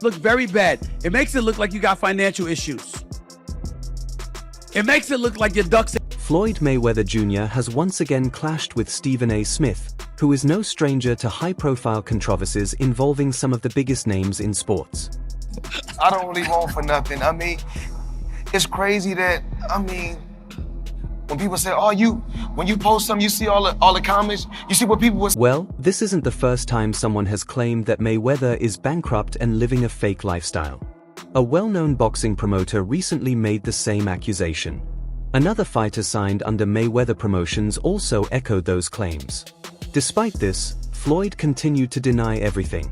look very bad. It makes it look like you got financial issues. It makes it look like your ducks. Floyd Mayweather Jr. has once again clashed with Stephen A. Smith, who is no stranger to high-profile controversies involving some of the biggest names in sports. I don't really want for nothing. I mean, it's crazy that, when people say, when you post something, you see all the comments, you see what people was. Well, this isn't the first time someone has claimed that Mayweather is bankrupt and living a fake lifestyle. A well-known boxing promoter recently made the same accusation. Another fighter signed under Mayweather Promotions also echoed those claims. Despite this, Floyd continued to deny everything.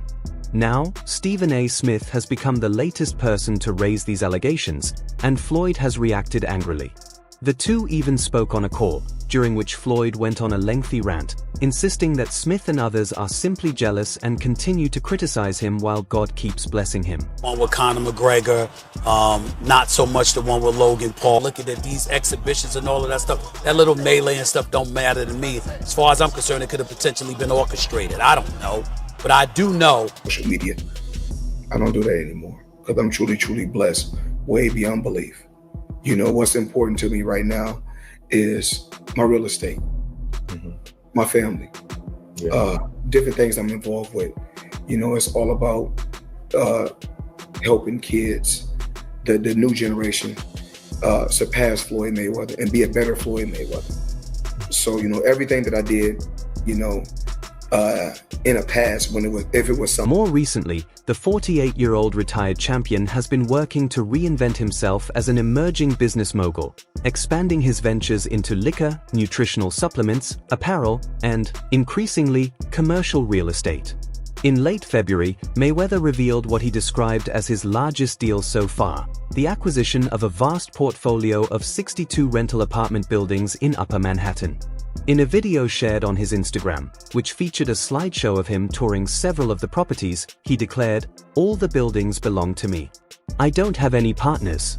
Now, Stephen A. Smith has become the latest person to raise these allegations, and Floyd has reacted angrily. The two even spoke on a call, during which Floyd went on a lengthy rant, insisting that Smith and others are simply jealous and continue to criticize him while God keeps blessing him. One with Conor McGregor, not so much the one with Logan Paul. Looking at these exhibitions and all of that stuff, that little melee and stuff don't matter to me. As far as I'm concerned, it could have potentially been orchestrated. I don't know, but I do know. Social media, I don't do that anymore because I'm truly, truly blessed, way beyond belief. You know, what's important to me right now is my real estate, my family, different things I'm involved with. You know, it's all about helping kids, the new generation, surpass Floyd Mayweather and be a better Floyd Mayweather. So, you know, everything that I did, you know, in a past if it was something. More recently, the 48-year-old retired champion has been working to reinvent himself as an emerging business mogul, expanding his ventures into liquor, nutritional supplements, apparel, and, increasingly, commercial real estate. In late February, Mayweather revealed what he described as his largest deal so far, the acquisition of a vast portfolio of 62 rental apartment buildings in Upper Manhattan. In a video shared on his Instagram, which featured a slideshow of him touring several of the properties, he declared, "All the buildings belong to me. I don't have any partners."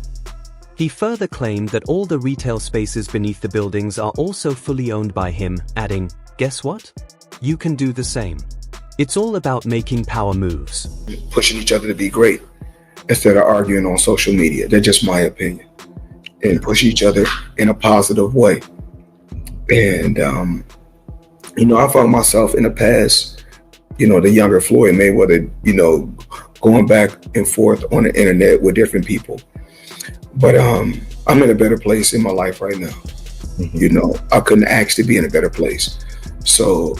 He further claimed that all the retail spaces beneath the buildings are also fully owned by him, adding, "Guess what? You can do the same." It's all about making power moves. Pushing each other to be great instead of arguing on social media. That's just my opinion. And push each other in a positive way. And, you know, I found myself in the past, you know, the younger Floyd Mayweather, you know, going back and forth on the internet with different people. But I'm in a better place in my life right now. You know, I couldn't ask to be in a better place. So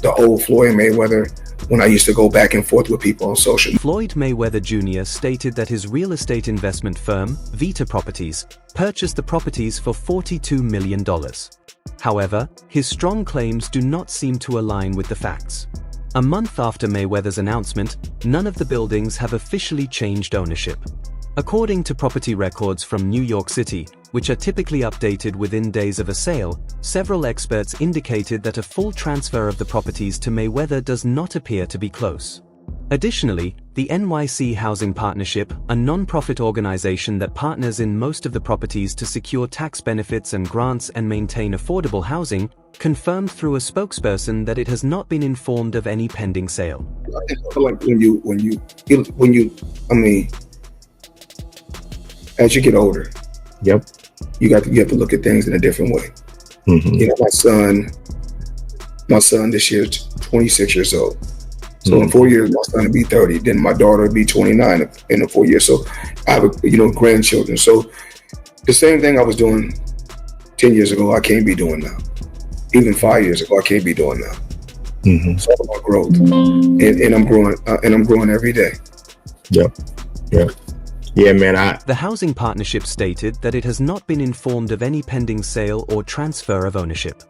the old Floyd Mayweather, when I used to go back and forth with people on social media. Floyd Mayweather Jr. stated that his real estate investment firm, Vita Properties, purchased the properties for $42 million. However, his strong claims do not seem to align with the facts. A month after Mayweather's announcement, none of the buildings have officially changed ownership. According to property records from New York City, which are typically updated within days of a sale, several experts indicated that a full transfer of the properties to Mayweather does not appear to be close. Additionally, the NYC Housing Partnership, a non-profit organization that partners in most of the properties to secure tax benefits and grants and maintain affordable housing, confirmed through a spokesperson that it has not been informed of any pending sale. I feel like as you get older, you have to look at things in a different way. You know, my son this year is 26 years old. So in 4 years, my son will be 30. Then my daughter will be 29 in 4 years. So I have, grandchildren. So the same thing I was doing 10 years ago, I can't be doing now. Even 5 years ago, I can't be doing now. It's all about growth, and I'm growing every day. Yeah, man. The housing partnership stated that it has not been informed of any pending sale or transfer of ownership.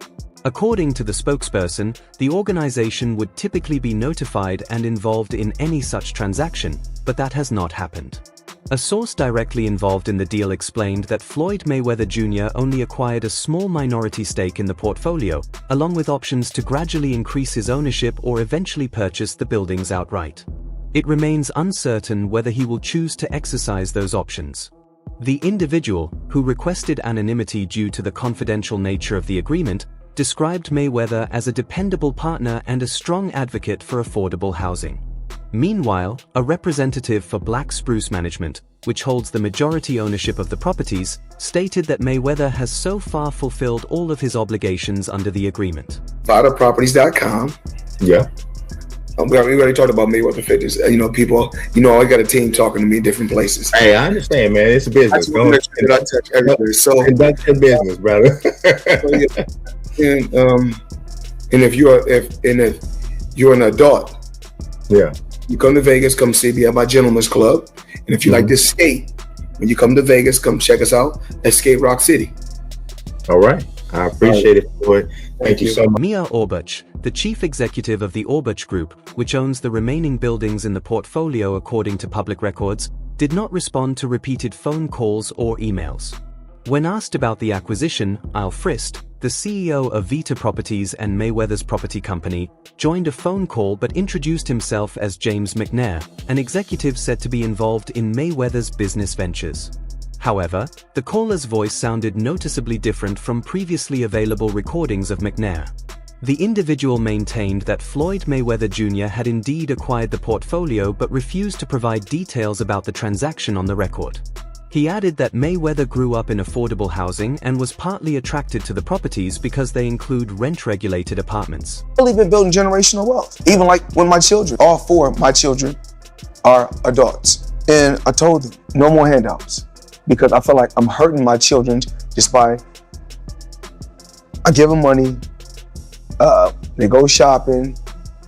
According to the spokesperson, the organization would typically be notified and involved in any such transaction, but that has not happened. A source directly involved in the deal explained that Floyd Mayweather Jr. only acquired a small minority stake in the portfolio, along with options to gradually increase his ownership or eventually purchase the buildings outright. It remains uncertain whether he will choose to exercise those options. The individual, who requested anonymity due to the confidential nature of the agreement, described Mayweather as a dependable partner and a strong advocate for affordable housing. Meanwhile, a representative for Black Spruce Management, which holds the majority ownership of the properties, stated that Mayweather has so far fulfilled all of his obligations under the agreement. Properties.com. Yeah. We already talked about Mayweather Fitness. People, I got a team talking to me in different places. Hey, I understand, man. It's a business. Don't touch everything. So conduct your business, brother. And if you're an adult, yeah, you come to Vegas, come see me at my Gentleman's Club. And if you like this skate, when you come to Vegas, come check us out at Skate Rock City. All right. I appreciate it, Floyd. Thank you so much. Mia Orbuch, the chief executive of the Orbuch Group, which owns the remaining buildings in the portfolio according to public records, did not respond to repeated phone calls or emails. When asked about the acquisition, Al Frist, the CEO of Vita Properties and Mayweather's property company, joined a phone call but introduced himself as James McNair, an executive said to be involved in Mayweather's business ventures. However, the caller's voice sounded noticeably different from previously available recordings of McNair. The individual maintained that Floyd Mayweather Jr. had indeed acquired the portfolio but refused to provide details about the transaction on the record. He added that Mayweather grew up in affordable housing and was partly attracted to the properties because they include rent-regulated apartments. I've really been building generational wealth. Even like when my children, all four of my children are adults. And I told them, no more handouts. Because I feel like I'm hurting my children just by, I give them money, they go shopping,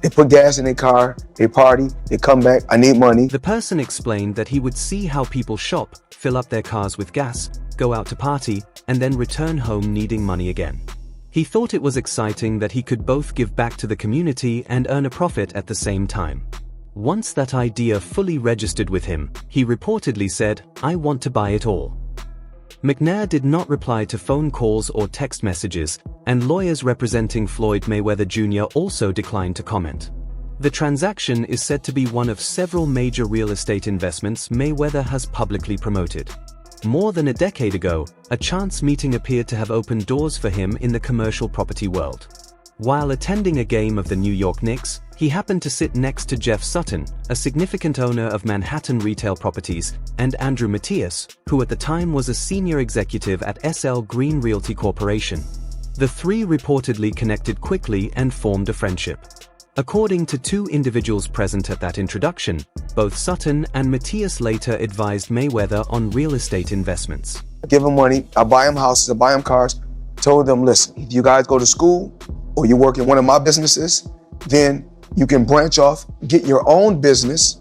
they put gas in their car, they party, they come back, I need money. The person explained that he would see how people shop, fill up their cars with gas, go out to party, and then return home needing money again. He thought it was exciting that he could both give back to the community and earn a profit at the same time. Once that idea fully registered with him, he reportedly said, "I want to buy it all." McNair did not reply to phone calls or text messages, and lawyers representing Floyd Mayweather Jr. also declined to comment. The transaction is said to be one of several major real estate investments Mayweather has publicly promoted. More than a decade ago, a chance meeting appeared to have opened doors for him in the commercial property world. While attending a game of the New York Knicks, he happened to sit next to Jeff Sutton, a significant owner of Manhattan retail properties, and Andrew Matthias, who at the time was a senior executive at SL Green Realty Corporation. The three reportedly connected quickly and formed a friendship. According to two individuals present at that introduction, both Sutton and Matthias later advised Mayweather on real estate investments. I give them money, I buy them houses, I buy them cars, told them, listen, if you guys go to school or you work in one of my businesses, then you can branch off, get your own business,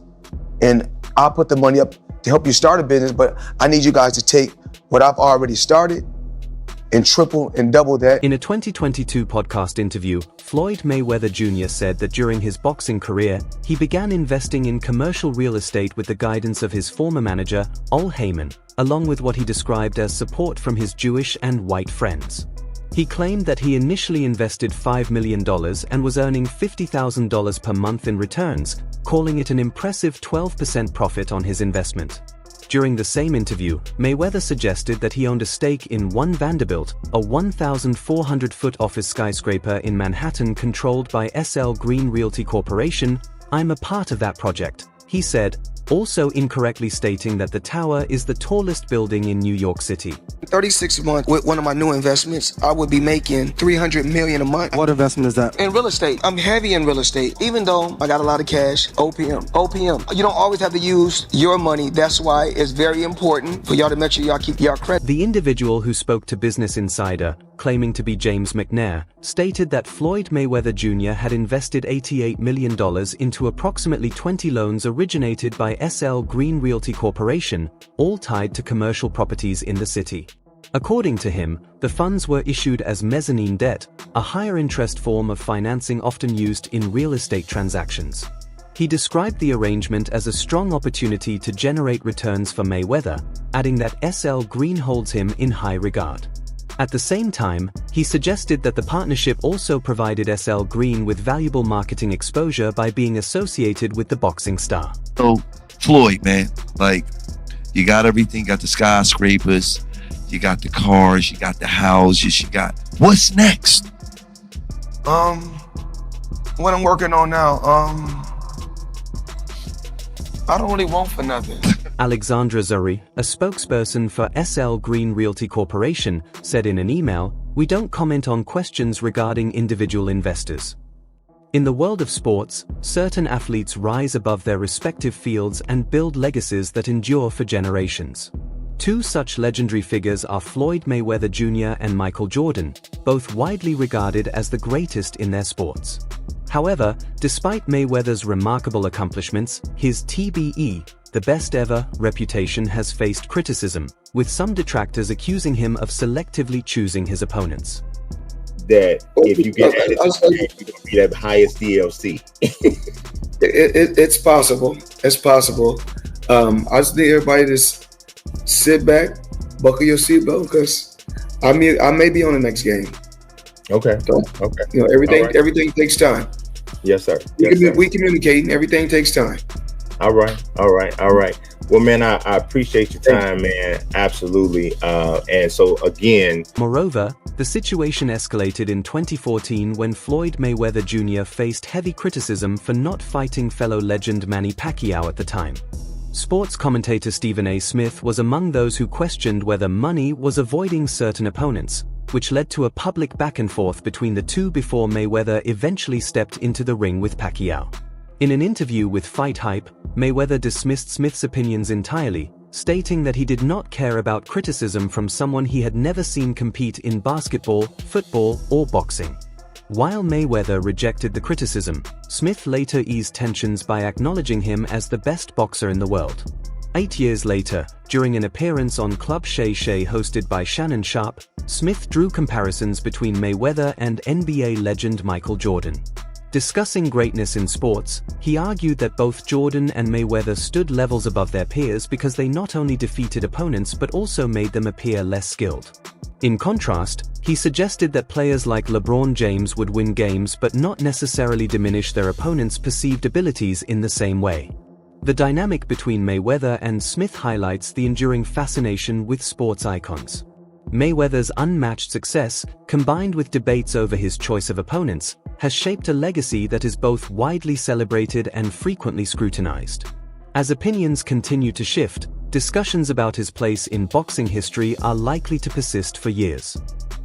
and I'll put the money up to help you start a business, but I need you guys to take what I've already started and triple and double that. In a 2022 podcast interview, Floyd Mayweather Jr. said that during his boxing career, he began investing in commercial real estate with the guidance of his former manager, Ol Heyman, along with what he described as support from his Jewish and white friends. He claimed that he initially invested $5 million and was earning $50,000 per month in returns, calling it an impressive 12% profit on his investment. During the same interview, Mayweather suggested that he owned a stake in One Vanderbilt, a 1,400-foot office skyscraper in Manhattan controlled by SL Green Realty Corporation. "I'm a part of that project," he said, also incorrectly stating that the tower is the tallest building in New York City. 36 months with one of my new investments, I would be making $300 million a month. What investment is that? In real estate. I'm heavy in real estate. Even though I got a lot of cash, OPM. You don't always have to use your money. That's why it's very important for y'all to make sure y'all keep y'all credit. The individual who spoke to Business Insider, claiming to be James McNair, stated that Floyd Mayweather Jr. had invested $88 million into approximately 20 loans originated by SL Green Realty Corporation, all tied to commercial properties in the city. According to him, the funds were issued as mezzanine debt, a higher interest form of financing often used in real estate transactions. He described the arrangement as a strong opportunity to generate returns for Mayweather, adding that SL Green holds him in high regard. At the same time, he suggested that the partnership also provided SL Green with valuable marketing exposure by being associated with the boxing star. So, Floyd, man, like, you got everything, got the skyscrapers, you got the cars, you got the houses, you got, what's next? What I'm working on now, I don't really want for nothing. Alexandra Zuri, a spokesperson for SL Green Realty Corporation, said in an email, "We don't comment on questions regarding individual investors. In the world of sports, certain athletes rise above their respective fields and build legacies that endure for generations. Two such legendary figures are Floyd Mayweather Jr. and Michael Jordan, both widely regarded as the greatest in their sports. However, despite Mayweather's remarkable accomplishments, his TBE, the best ever, reputation has faced criticism, with some detractors accusing him of selectively choosing his opponents." That if you get that, you're gonna be the highest DLC. It's possible. It's possible. I just need everybody to sit back, buckle your seatbelt, because I may be on the next game. Okay. So, Okay. you know, everything takes time. Yes, sir. Yes, sir. We communicating. Everything takes time. All right. Well, man, I appreciate your time, man. Absolutely. And so again, Moreover, the situation escalated in 2014 when Floyd Mayweather Jr. faced heavy criticism for not fighting fellow legend Manny Pacquiao at the time. Sports commentator Stephen A. Smith was among those who questioned whether Money was avoiding certain opponents, which led to a public back and forth between the two before Mayweather eventually stepped into the ring with Pacquiao. In an interview with Fight Hype, Mayweather dismissed Smith's opinions entirely, stating that he did not care about criticism from someone he had never seen compete in basketball, football, or boxing. While Mayweather rejected the criticism, Smith later eased tensions by acknowledging him as the best boxer in the world. 8 years later, during an appearance on Club Shay Shay hosted by Shannon Sharpe, Smith drew comparisons between Mayweather and NBA legend Michael Jordan. Discussing greatness in sports, he argued that both Jordan and Mayweather stood levels above their peers because they not only defeated opponents but also made them appear less skilled. In contrast, he suggested that players like LeBron James would win games but not necessarily diminish their opponents' perceived abilities in the same way. The dynamic between Mayweather and Smith highlights the enduring fascination with sports icons. Mayweather's unmatched success, combined with debates over his choice of opponents, has shaped a legacy that is both widely celebrated and frequently scrutinized. As opinions continue to shift, discussions about his place in boxing history are likely to persist for years.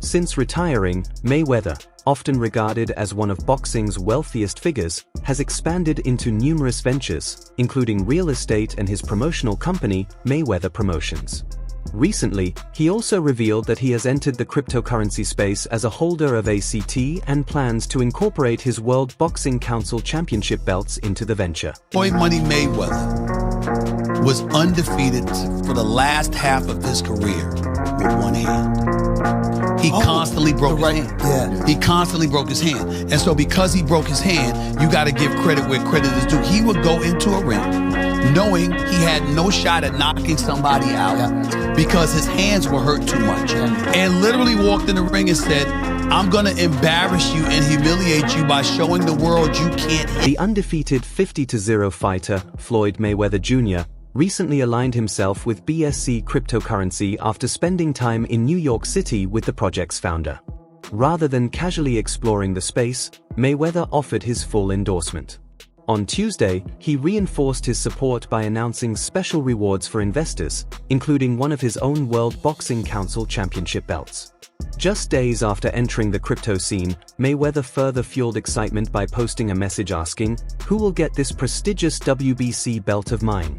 Since retiring, Mayweather, often regarded as one of boxing's wealthiest figures, has expanded into numerous ventures, including real estate and his promotional company, Mayweather Promotions. Recently, he also revealed that he has entered the cryptocurrency space as a holder of ACT and plans to incorporate his World Boxing Council Championship belts into the venture. Floyd Money Mayweather was undefeated for the last half of his career with one hand. He constantly broke his hand. Yeah. He constantly broke his hand. And so because he broke his hand, you got to give credit where credit is due. He would go into a ring knowing he had no shot at knocking somebody out because his hands were hurt too much. And literally walked in the ring and said, "I'm going to embarrass you and humiliate you by showing the world you can't hit." The undefeated 50-0 fighter, Floyd Mayweather Jr., recently aligned himself with BSC cryptocurrency after spending time in New York City with the project's founder. Rather than casually exploring the space, Mayweather offered his full endorsement. On Tuesday, he reinforced his support by announcing special rewards for investors, including one of his own World Boxing Council Championship belts. Just days after entering the crypto scene, Mayweather further fueled excitement by posting a message asking, "Who will get this prestigious WBC belt of mine?"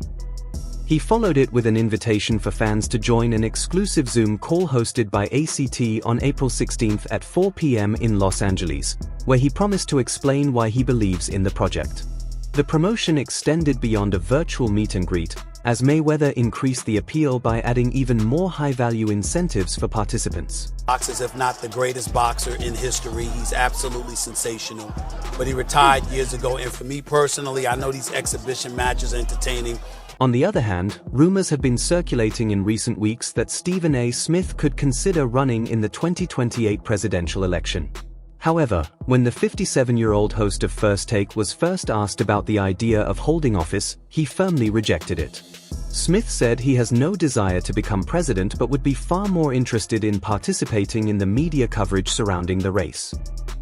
He followed it with an invitation for fans to join an exclusive Zoom call hosted by ACT on April 16th at 4 p.m. in Los Angeles, where he promised to explain why he believes in the project. The promotion extended beyond a virtual meet and greet, as Mayweather increased the appeal by adding even more high-value incentives for participants. Boxers, if not the greatest boxer in history. He's absolutely sensational. But he retired years ago, and for me personally, I know these exhibition matches are entertaining. On the other hand, rumors have been circulating in recent weeks that Stephen A. Smith could consider running in the 2028 presidential election. However, when the 57-year-old host of First Take was first asked about the idea of holding office, he firmly rejected it. Smith said he has no desire to become president but would be far more interested in participating in the media coverage surrounding the race.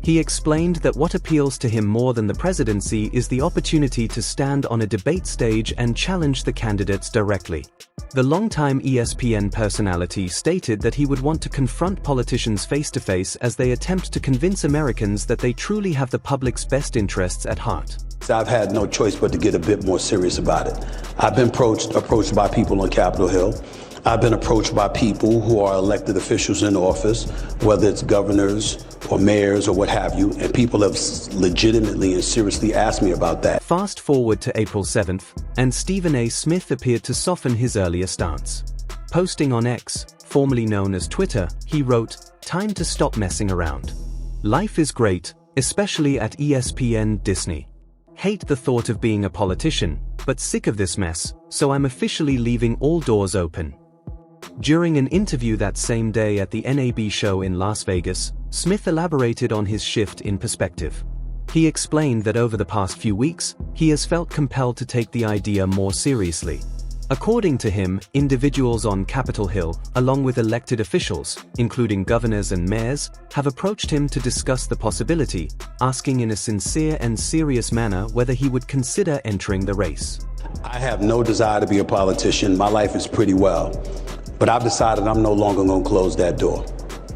He explained that what appeals to him more than the presidency is the opportunity to stand on a debate stage and challenge the candidates directly. The longtime ESPN personality stated that he would want to confront politicians face-to-face as they attempt to convince Americans that they truly have the public's best interests at heart. I've had no choice but to get a bit more serious about it. I've been approached by people on Capitol Hill. I've been approached by people who are elected officials in office, whether it's governors or mayors or what have you, and people have legitimately and seriously asked me about that. Fast forward to April 7th, and Stephen A. Smith appeared to soften his earlier stance. Posting on X, formerly known as Twitter, he wrote, "Time to stop messing around. Life is great, especially at ESPN Disney. Hate the thought of being a politician, but sick of this mess, so I'm officially leaving all doors open." During an interview that same day at the NAB show in Las Vegas, Smith elaborated on his shift in perspective. He explained that over the past few weeks, he has felt compelled to take the idea more seriously. According to him, individuals on Capitol Hill, along with elected officials, including governors and mayors, have approached him to discuss the possibility, asking in a sincere and serious manner whether he would consider entering the race. I have no desire to be a politician. My life is pretty well. But I've decided I'm no longer going to close that door.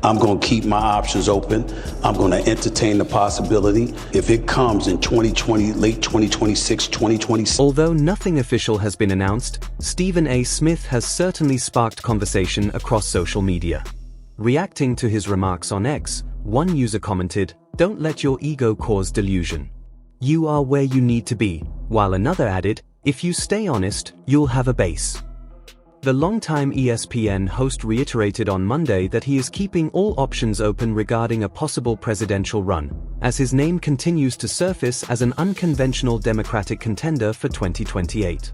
I'm going to keep my options open. I'm going to entertain the possibility if it comes in 2020, late 2026, 2027. Although nothing official has been announced, Stephen A. Smith has certainly sparked conversation across social media. Reacting to his remarks on X, one user commented, "Don't let your ego cause delusion. You are where you need to be," while another added, "If you stay honest, you'll have a base." The longtime ESPN host reiterated on Monday that he is keeping all options open regarding a possible presidential run, as his name continues to surface as an unconventional Democratic contender for 2028.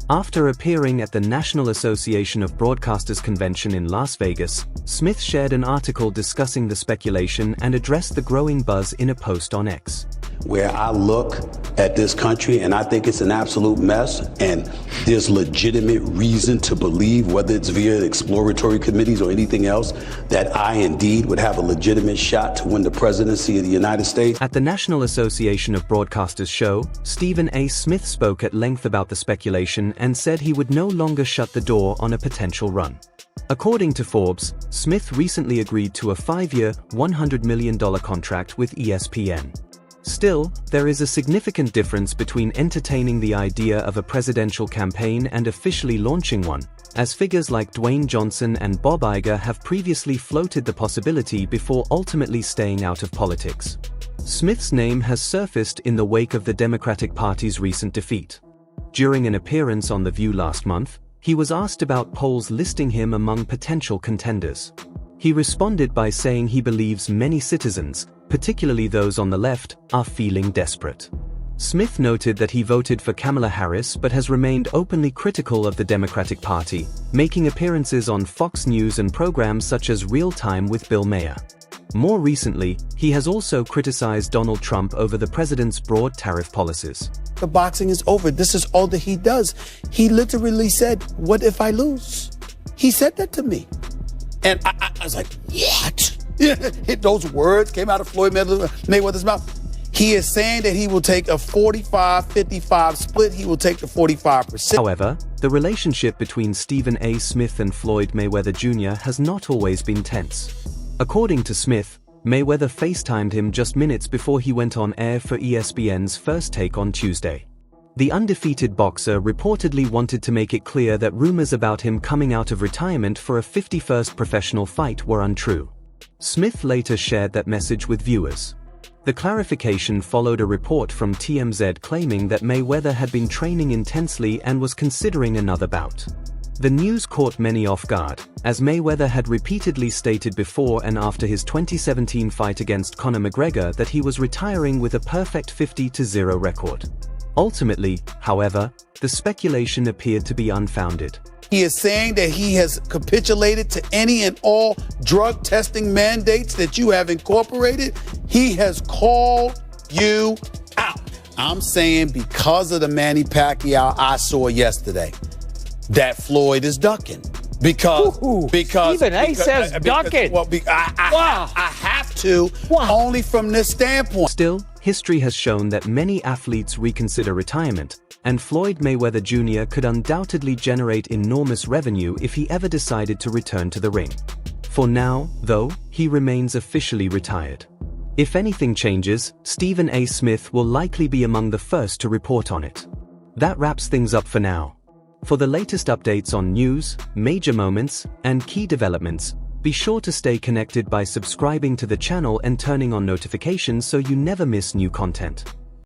After appearing at the National Association of Broadcasters convention in Las Vegas, Smith shared an article discussing the speculation and addressed the growing buzz in a post on X. Where I look at this country and I think it's an absolute mess, and there's legitimate reason to believe, whether it's via exploratory committees or anything else, that I indeed would have a legitimate shot to win the presidency of the United States. At the National Association of Broadcasters show, Stephen A. Smith spoke at length about the speculation and said he would no longer shut the door on a potential run. According to Forbes, Smith recently agreed to a 5-year, $100 million contract with ESPN. Still, there is a significant difference between entertaining the idea of a presidential campaign and officially launching one, as figures like Dwayne Johnson and Bob Iger have previously floated the possibility before ultimately staying out of politics. Smith's name has surfaced in the wake of the Democratic Party's recent defeat. During an appearance on The View last month, he was asked about polls listing him among potential contenders. He responded by saying he believes many citizens, particularly those on the left, are feeling desperate. Smith noted that he voted for Kamala Harris but has remained openly critical of the Democratic Party, making appearances on Fox News and programs such as Real Time with Bill Maher. More recently, he has also criticized Donald Trump over the president's broad tariff policies. The boxing is over. This is all that he does. He literally said, "What if I lose?" He said that to me. And I was like, what? Those words came out of Floyd Mayweather's mouth. He is saying that he will take a 45-55 split. He will take the 45%. However, the relationship between Stephen A. Smith and Floyd Mayweather Jr. has not always been tense. According to Smith, Mayweather FaceTimed him just minutes before he went on air for ESPN's First Take on Tuesday. The undefeated boxer reportedly wanted to make it clear that rumors about him coming out of retirement for a 51st professional fight were untrue. Smith later shared that message with viewers. The clarification followed a report from TMZ claiming that Mayweather had been training intensely and was considering another bout. The news caught many off guard, as Mayweather had repeatedly stated before and after his 2017 fight against Conor McGregor that he was retiring with a perfect 50-0 record. Ultimately, however, the speculation appeared to be unfounded. He is saying that he has capitulated to any and all drug testing mandates that you have incorporated. He has called you out. I'm saying because of the Manny Pacquiao I saw yesterday, that Floyd is ducking. Because Stephen A. says ducking. Well, I have to, only from this standpoint. Still, history has shown that many athletes reconsider retirement, and Floyd Mayweather Jr. could undoubtedly generate enormous revenue if he ever decided to return to the ring. For now, though, he remains officially retired. If anything changes, Stephen A. Smith will likely be among the first to report on it. That wraps things up for now. For the latest updates on news, major moments, and key developments, be sure to stay connected by subscribing to the channel and turning on notifications so you never miss new content.